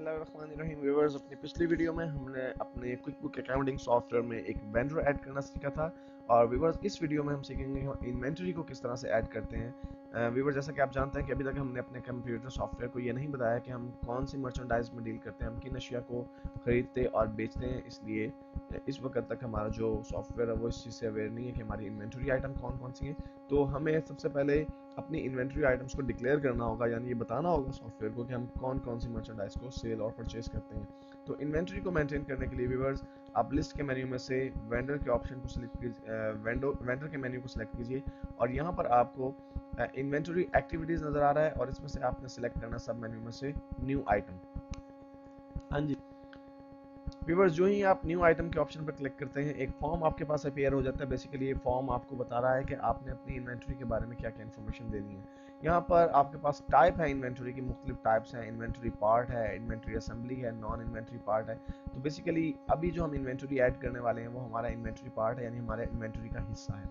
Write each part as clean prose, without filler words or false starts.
बिस्मिल्लाहिर्रहमानिर्रहीम। व्यूअर्स, अपनी पिछली वीडियो में हमने अपने क्विक बुक अकाउंटिंग सॉफ्टवेयर में एक वेंडर ऐड करना सीखा था। और व्यूअर्स, इस वीडियो में हम सीखेंगे कि हम इन्वेंटरी को किस तरह से ऐड करते हैं। व्यूअर्स, जैसा कि आप जानते हैं कि अभी तक हमने अपने कंप्यूटर सॉफ्टवेयर को ये नहीं बताया कि हम कौन सी मर्चेंडाइज में डील करते हैं, हम किन अशिया को खरीदते और बेचते हैं। इसलिए इस वक्त तक हमारा जो सॉफ्टवेयर है वो इस चीज़ से अवेयर नहीं है कि हमारी इन्वेंटरी आइटम कौन कौन सी हैं। तो हमें सबसे पहले अपनी इन्वेंटरी आइटम्स को डिक्लेयर करना होगा, यानी ये बताना होगा सॉफ्टवेयर को कि हम कौन कौन सी मर्चेंडाइज को सेल और परचेज करते हैं। तो इन्वेंटरी को मेंटेन करने के लिए व्यूअर्स, आप लिस्ट के मेन्यू में से वेंडर के ऑप्शन को सिलेक्ट कीजिए, वेंडर के मेन्यू को सिलेक्ट कीजिए और यहाँ पर आपको इन्वेंटरी एक्टिविटीज नजर आ रहा है और इसमें से आपने सिलेक्ट करना सब मेन्यू में से न्यू आइटम। हाँ जी व्यूअर्स, जो ही आप न्यू आइटम के ऑप्शन पर क्लिक करते हैं, एक फॉर्म आपके पास अपीयर हो जाता है। बेसिकली ये फॉर्म आपको बता रहा है कि आपने अपनी इन्वेंटरी के बारे में क्या क्या इन्फॉर्मेशन देनी है। यहाँ पर आपके पास टाइप है इन्वेंटरी की, मुख्तलिफ टाइप्स हैं। इन्वेंटरी पार्ट है, इन्वेंटरी असेंबली है, नॉन इन्वेंटरी पार्ट है। तो बेसिकली अभी जो हम इन्वेंटरी ऐड करने वाले हैं वो हमारा इन्वेंटरी पार्ट है, यानी हमारे इन्वेंटरी का हिस्सा है।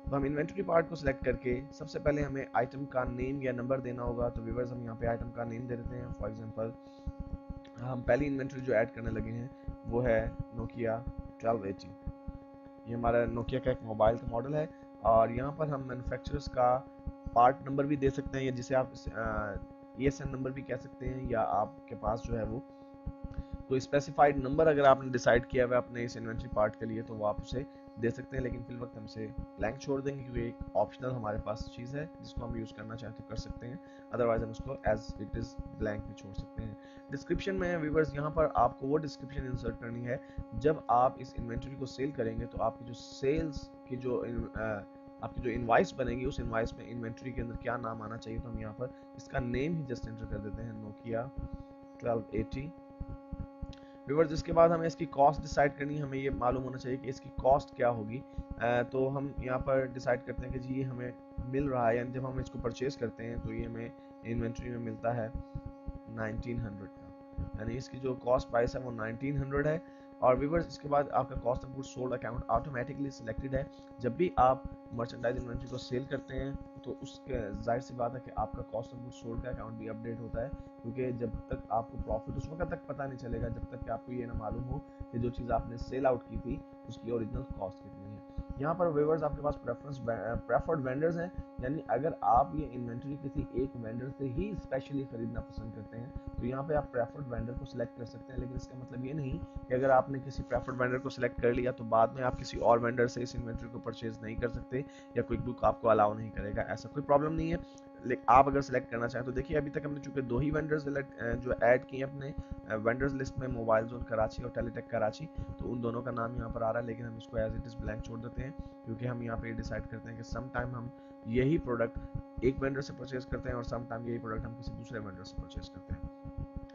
तो हम इन्वेंटरी पार्ट को सिलेक्ट करके सबसे पहले हमें आइटम का नेम या नंबर देना होगा। तो व्यूअर्स, हम यहाँ पे आइटम का नेम दे देते हैं। फॉर एग्जांपल, हम पहली इन्वेंटरी जो ऐड करने लगे हैं वो है नोकिया 1280। ये हमारा नोकिया का एक मोबाइल का मॉडल है और यहाँ पर हम मैन्युफैक्चरर्स का पार्ट नंबर भी दे सकते हैं, या जिसे आप ESN नंबर भी कह सकते हैं, या आपके पास जो है वो कोई स्पेसिफाइड नंबर अगर आपने डिसाइड किया हुआ है अपने इस इन्वेंटरी पार्ट के लिए तो वो आप उसे दे सकते हैं। लेकिन फिल वक्त हम इसे ब्लैंक छोड़ देंगे क्योंकि एक ऑप्शनल हमारे पास चीज़ है जिसको हम यूज़ करना चाहें तो कर सकते हैं, अदरवाइज हम उसको एज इट इज़ ब्लैंक भी छोड़ सकते हैं। डिस्क्रिप्शन में व्यूअर्स, यहाँ पर आपको वो डिस्क्रिप्शन इंसर्ट करनी है जब आप इस इन्वेंटरी को सेल करेंगे तो आपकी जो सेल्स की आपकी जो इनवाइस बनेगी उस इनवाइस में इन्वेंटरी के अंदर क्या नाम आना चाहिए। तो हम यहाँ पर इसका नेम ही जस्ट एंटर कर देते हैं, नोकिया 1280। व्यूअर्स, इसके बाद हमें इसकी कॉस्ट डिसाइड करनी है। हमें ये मालूम होना चाहिए कि इसकी कॉस्ट क्या होगी। तो हम यहाँ पर डिसाइड करते हैं कि जी ये हमें मिल रहा है, यानी जब हम इसको परचेज करते हैं तो ये हमें इन्वेंट्री में मिलता है 1900 का, यानी इसकी जो कॉस्ट प्राइस है वो 1900 है। और व्यूअर्स, इसके बाद आपका cost of goods sold account automatically selected है। जब भी आप मर्चेंडाइज इन्वेंट्री को सेल करते हैं तो उसके जाहिर सी बात है कि आपका कॉस्ट ऑफ गुड्स सोल्ड का अकाउंट भी अपडेट होता है, क्योंकि जब तक आपको प्रॉफिट उस वक्त तक पता नहीं चलेगा जब तक कि आपको ये ना मालूम हो कि जो चीज़ आपने सेल आउट की थी उसकी ओरिजिनल कॉस्ट कितनी है। यहाँ पर व्यूअर्स, आपके पास प्रेफर्ड वेंडर्स हैं, यानी अगर आप ये इन्वेंट्री किसी एक वेंडर से ही स्पेशली खरीदना पसंद करते हैं तो यहाँ पे आप प्रेफर्ड वेंडर को सिलेक्ट कर सकते हैं। लेकिन इसका मतलब ये नहीं कि अगर आपने किसी प्रेफर्ड वेंडर को सिलेक्ट कर लिया तो बाद में आप किसी और वेंडर से इस इन्वेंट्री को परचेज नहीं कर सकते या क्विक बुक आपको अलाउ नहीं करेगा। ऐसा कोई प्रॉब्लम नहीं है। लेकिन आप अगर सिलेक्ट करना चाहें तो देखिए, अभी तक हमने चूंकि 2 ही वेंडर्स जो ऐड किए अपने वेंडर्स लिस्ट में, मोबाइल जोन कराची और टेलीटेक कराची, तो उन दोनों का नाम यहाँ पर आ रहा है, लेकिन हम इसको एज इट इज़ ब्लैंक छोड़ देते हैं क्योंकि हम यहाँ पे डिसाइड करते हैं कि सम टाइम हम यही प्रोडक्ट एक वेंडर से परचेज करते हैं और सम टाइम यही प्रोडक्ट हम किसी दूसरे वेंडर से परचेज करते हैं।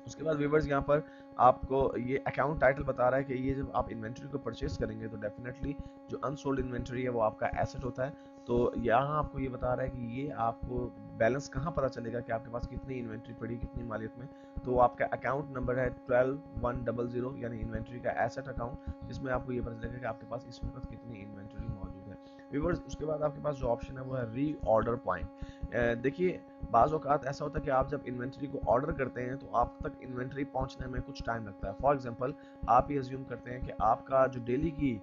उसके बाद व्यूवर्स, यहाँ पर आपको ये अकाउंट टाइटल बता रहा है कि ये जब आप इन्वेंट्री को परचेज करेंगे तो डेफिनेटली जो अनसोल्ड इन्वेंट्री है वो आपका एसेट होता है। तो यहाँ आपको ये बता रहा है कि ये आपको बैलेंस कहाँ पता चलेगा कि आपके पास कितनी इन्वेंट्री पड़ी, कितनी मालियत में। तो आपका अकाउंट नंबर है 12100, यानी इन्वेंट्री का एसेट अकाउंट, जिसमें आपको ये पता चलेगा कि आपके पास इस वक्त कितनी इन्वेंट्री मौजूद है। व्यूवर्स, उसके बाद आपके पास जो ऑप्शन है वो है री ऑर्डर पॉइंट। देखिए, बाज़ औक़ात ऐसा होता है कि आप जब इन्वेंट्री को ऑर्डर करते हैं तो आप तक इन्वेंट्री पहुंचने में कुछ टाइम लगता है। फॉर एग्जांपल, आप ये अज्यूम करते हैं कि आपका जो डेली की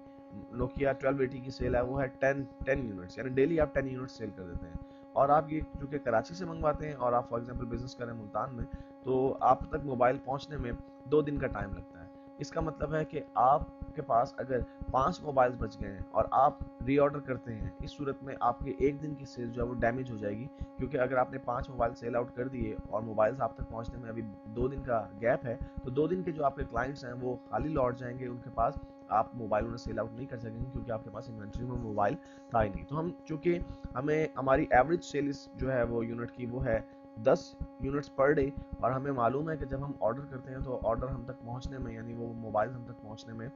नोकिया 1280 की सेल है वो है 10 यूनिट्स, यानी डेली आप 10 यूनिट्स सेल कर देते हैं और आप ये चूँकि कराची से मंगवाते हैं और आप फॉर एग्जांपल बिजनेस करें मुल्तान में, तो आप तक मोबाइल पहुंचने में 2 दिन का टाइम लगता है। इसका मतलब है कि आपके पास अगर 5 मोबाइल्स बच गए हैं और आप रीऑर्डर करते हैं, इस सूरत में आपके एक दिन की सेल जो है वो डैमेज हो जाएगी, क्योंकि अगर आपने 5 मोबाइल सेल आउट कर दिए और मोबाइल्स आप तक पहुंचने में अभी 2 दिन का गैप है, तो 2 दिन के जो आपके क्लाइंट्स हैं वो खाली लौट जाएंगे उनके पास। आप मोबाइल उन्हें सेल आउट नहीं कर सकेंगे क्योंकि आपके पास इन्वेंट्री में मोबाइल था ही नहीं। तो हम चूंकि हमें हमारी एवरेज सेल्स जो है वो यूनिट की वो है 10 यूनिट्स पर डे, और हमें मालूम है कि जब हम ऑर्डर करते हैं तो ऑर्डर हम तक पहुंचने में, यानी वो मोबाइल हम तक पहुंचने में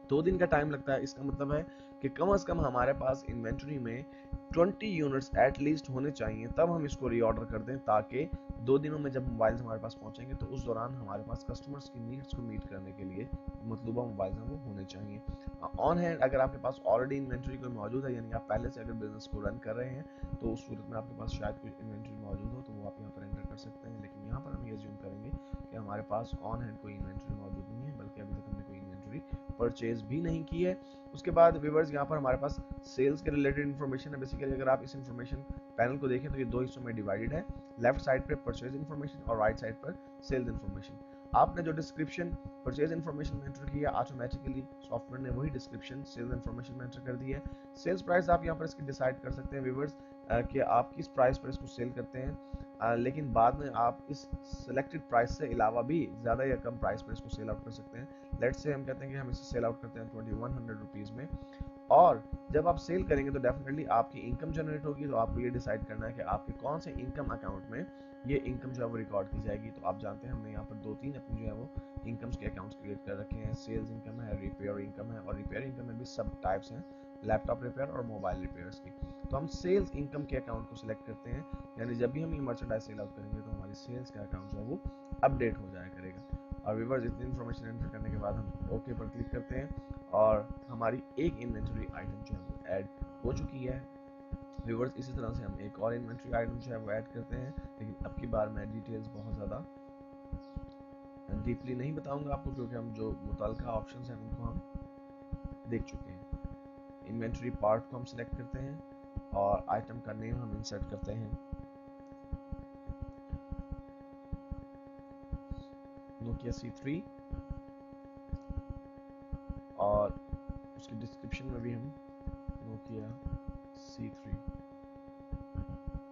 2 दिन का टाइम लगता है। इसका मतलब है कि कम से कम हमारे पास इन्वेंट्री में 20 यूनिट्स एटलीस्ट होने चाहिए, तब हम इसको रीऑर्डर कर दें, ताकि 2 दिनों में जब मोबाइल्स हमारे पास पहुंचेंगे तो उस दौरान हमारे पास कस्टमर्स की नीड्स को मीट करने के लिए मतलूबा मोबाइल्स हैं वो होने चाहिए। ऑन हैंड अगर आपके पास ऑलरेडी इन्वेंट्री कोई मौजूद है, यानी आप पहले से अगर बिजनेस को रन कर रहे हैं, तो उस सूरत में आपके पास शायद कोई इन्वेंट्री मौजूद हो तो वो आप यहाँ पर एंटर कर सकते हैं। लेकिन यहाँ पर हम ये अज्यूम करेंगे कि कि हमारे पास ऑन हैंड कोई इन्वेंट्री मौजूद नहीं है, बल्कि अभी तक हमने कोई इन्वेंट्री परचेज भी नहीं की है। उसके बाद व्यूअर्स यहाँ पर हमारे पास सेल्स के रिलेटेड इन्फॉर्मेशन है। बेसिकली अगर आप इस इन्फॉर्मेशन पैनल को देखें तो ये दो हिस्सों में डिवाइडेड है। लेफ्ट साइड पे परचेज इन्फॉर्मेशन और राइट साइड पर सेल्स इन्फॉर्मेशन। आपने जो डिस्क्रिप्शन परचेज इन्फॉर्मेशन में एंटर किया, ऑटोमेटिकली सॉफ्टवेयर ने वही डिस्क्रिप्शन सेल्स इन्फॉर्मेशन में एंटर कर दी है। सेल्स प्राइस आप यहाँ पर इसकी डिसाइड कर सकते हैं व्यूअर्स कि आप किस प्राइस पर इसको सेल करते हैं, लेकिन बाद में आप इस सिलेक्टेड प्राइस से अलावा भी ज़्यादा या कम प्राइस पर इसको सेल आउट कर सकते हैं। लेट्स से हम कहते हैं कि हम इसे सेल आउट करते हैं 2100 रुपीज़ में, और जब आप सेल करेंगे तो डेफिनेटली आपकी इनकम जनरेट होगी। तो आपको ये डिसाइड करना है कि आपके कौन से इनकम अकाउंट में ये इनकम जो है वो रिकॉर्ड की जाएगी। तो आप जानते हैं हमने यहाँ पर 2-3 अपने जो है वो इनकम्स के अकाउंट्स क्रिएट कर रखे हैं। सेल्स इनकम है, रिपेयर इनकम है, और रिपेयर इनकम में भी सब टाइप्स हैं, लैपटॉप रिपेयर और मोबाइल रिपेयर्स की। तो हम सेल्स इनकम के अकाउंट को सिलेक्ट करते हैं, यानी जब भी हम ये मर्चेंडाइज सेल आउट करेंगे तो हमारी सेल्स का अकाउंट जो है वो अपडेट हो जाया करेगा। और व्यूअर्स इतनी इन्फॉर्मेशन एंटर करने के बाद हम ओके पर क्लिक करते हैं और हमारी एक इन्वेंटरी आइटम जो है वो ऐड हो चुकी है। व्यूअर्स इसी तरह से हम एक और इन्वेंटरी आइटम जो है वो ऐड करते हैं, लेकिन अब की बार मैं डिटेल्स बहुत ज़्यादा डीपली नहीं बताऊंगा आपको, क्योंकि हम जो मुतल्लिका ऑप्शंस हैं उनको हम देख चुके हैं। इन्वेंटरी पार्ट को हम सिलेक्ट करते हैं और आइटम का नेम हम इंसर्ट करते हैं, नोकिया C3, और उसकी डिस्क्रिप्शन में भी हम नोकिया C3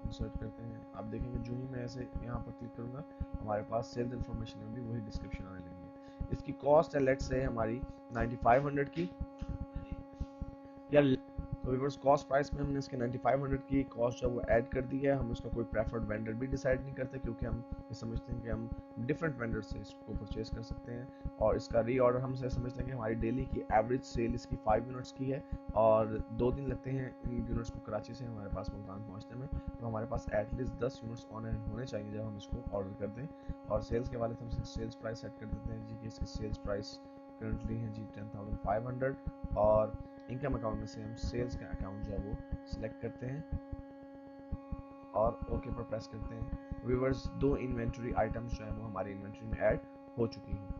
इंसर्ट करते हैं। आप देखेंगे जो ही मैं ऐसे यहाँ पर क्लिक करूँगा हमारे पास सेल्स इन्फॉर्मेशन में भी वही डिस्क्रिप्शन आने लगी है। इसकी कॉस्ट है लेट्स से हमारी 9500 की, या तो व्यूअर्स कॉस्ट प्राइस में हमने इसके 9500 की कॉस्ट जो वो ऐड कर दी है। हम इसका कोई प्रेफर्ड वेंडर भी डिसाइड नहीं करते, क्योंकि हम ये समझते हैं कि हम डिफरेंट वेंडर से इसको परचेज कर सकते हैं। और इसका री ऑर्डर हम से समझते हैं कि हमारी डेली की एवरेज सेल इसकी 5 यूनिट्स की है, और 2 दिन लगते हैं इन यूनिट्स को कराची से हमारे पास मुल्तान पहुँचने में। तो हमारे पास एटलीस्ट 10 यूनिट्स ऑन हैंड होने चाहिए जब हम इसको ऑर्डर कर दें। और सेल्स के वाले हम सेल्स प्राइस सेट कर देते हैं जी, कि इसकी सेल्स प्राइस करंटली है जी 10,500, और इनकम अकाउंट में से हम सेल्स का अकाउंट जो है वो सिलेक्ट करते हैं और ओके पर प्रेस करते हैं। व्यूअर्स 2 इन्वेंटरी आइटम्स जो है वो हमारी इन्वेंटरी में ऐड हो चुकी हैं।